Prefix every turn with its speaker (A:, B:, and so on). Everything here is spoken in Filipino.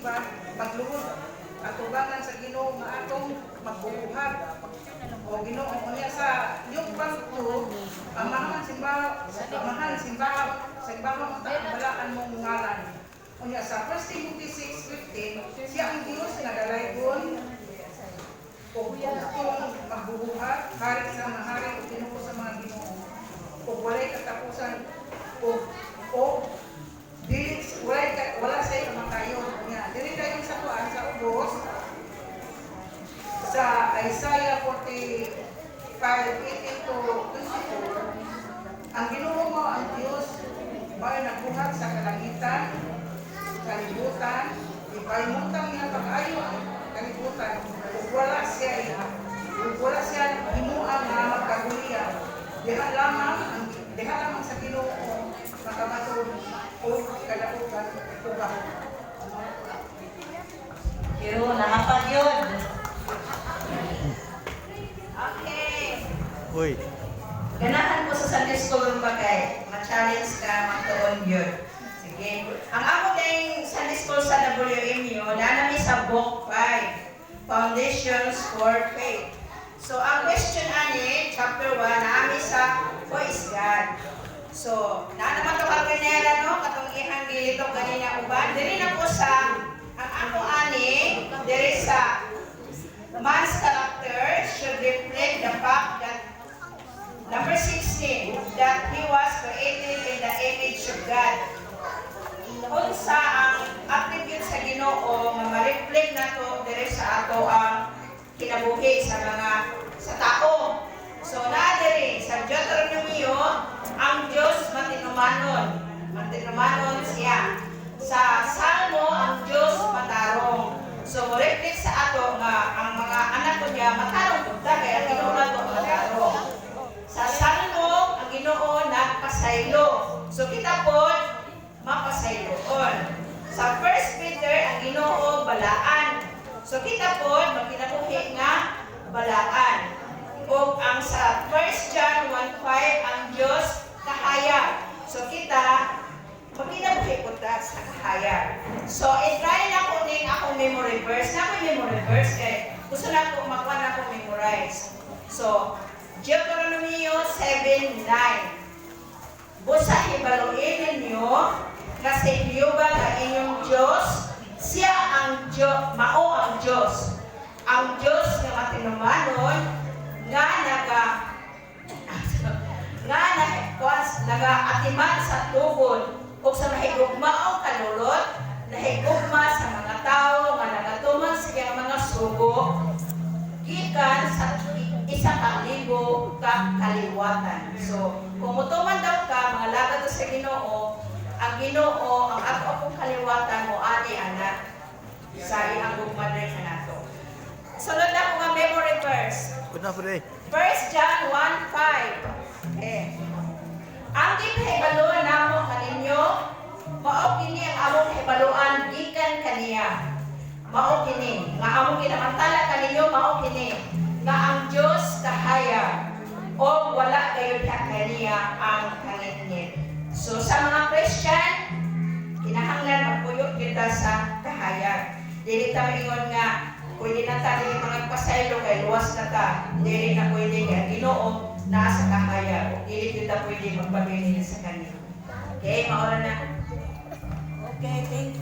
A: simba, magluhod at tubangan sa Ginoo nga atong magbubuhat. O Ginoo niya sa yung pagto, amahan simbahan ang balaan mong ngalan. Unya sa 1 Timothy 6:15, siya ang Diyos nga dalaygon o kung magbubuhat, hari sa mga hari o Ginoo sa mga Ginoo. O walay katapusan o wala sa kamatayon. Dili dayon sa kuan sa ubos sa Isaiah 45:18-24. Ang Ginoo mo ang Dios may nagbuhat sa kalangitan, kalibutan, ipalimutan niya pag-ayo ang kalibutan. Ug wala siya himuan nga magkaguliya. Diha lamang sa Ginoo makamatod o kalautan ubah.
B: Pero nakapag yun. Okay.
C: Uy.
B: Ganahan ko sa Sunday School ba kay ma-challenge ka, magtuon yun. Sige. Ang ako ding Sunday School sa WMU, nanami sa Book 5, Foundations for Faith. So, ang question ani, chapter 1, naami sa Who is God? So, naman ito kaganera, no? Katong ihang dilito ganina uban. Diri na po sa, ang ako ani, diri sa man's character should reflect the fact that number 16, that he was created in the image of God. Unsa ang attribute sa Ginoo nga ma-reflect nato diri sa ato ang kinabuhi sa tao. So diri sa Deuteronomio, ang Dios matinumanon siya. Sa Salmo, ang Dios matarong. So mo-reflect sa ato nga ang mga anak ko niya matarong gudta kaya Ginoo nato matarong. Sa Salmo, ang Ginoo nagpasaylo. So kita po mapasayloon. Sa 1 Peter, ang Ginoo balaan. So kita po magkinabuhi nga balaan. O ang sa 1 John 1:5, ang Diyos kahayag. So kita magkinabuhi po sa kahayag. So i-try na ko din akong memory verse. Na ako memory verse kay gusto na ko makuha na ko memorize. So Deuteronomio 7:9. Busa hibaluin ninyo kasi Jehovah ang inyong Diyos, siya ang Diyos, mao ang Diyos. Ang Diyos nga matinumanon nga nagaatiman sa tubod o sa nahigugmaong kalulot, nahigugma sa mga tao nga nagatuman sa iyang mga sugo gikan sa 1,000 ka kaliwatan. So, kung mutuman daw ka, mga lagad sa Ginoo, ang Ginoo, ang ato akong kaliwatan mo, ani anak, sa iyang gugmaday sa nato. Sunod na ko nga memory verse. 1 John 1:5. Ang gipahibaluan namo kaninyo, mao kini ang among hibaluan gikan kaniya. Mao kini, nga among ginamantala kaninyo, mao kini, nga ang Diyos kahayag o wala kayo kaniya ang kangitngit. So sa mga Christian, kinahanglan magpuyo kita sa kahayag. Dili ta maingon nga pwede na ta dili mga pasaylo kay luwas na ta. Dili na pwede kay Ginoo nasa kahayag. O dili kita pwede magpabilin sa kaniya. Okay, maura na. Okay, thank you.